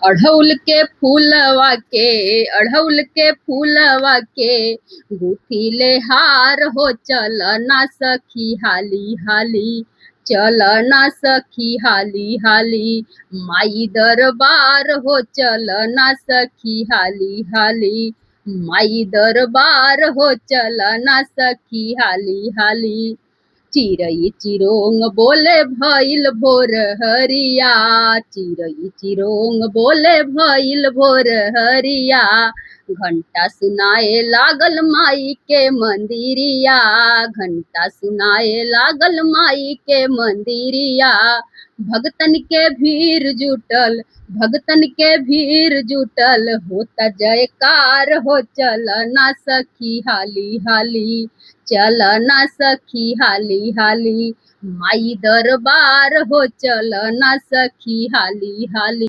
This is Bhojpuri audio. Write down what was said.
अढ़ौल के फूलवा के गुथिले हार हो, चल ना सखी हाली हाली, चल ना सखी हाली हाली। माई दरबार हो, चल ना सखी हाली हाली, माई दरबार हो, चल ना सखी हाली हाली। चिरई चिरोंग बोले भइल भोर हरिया, चिरई चिरोंग बोले भइल भोर हरिया। घंटा सुनाए लागल माई के मंदिरिया, घंटा सुनाए लागल माई के मंदिरिया। भगतन के भीड़ जुटल, भगतन के भीड़ जुटल, होता जयकार हो, चल ना सखी हाली हाली, चल ना सखी हाली हाली। माई दरबार हो, चल ना सखी हाली हाली।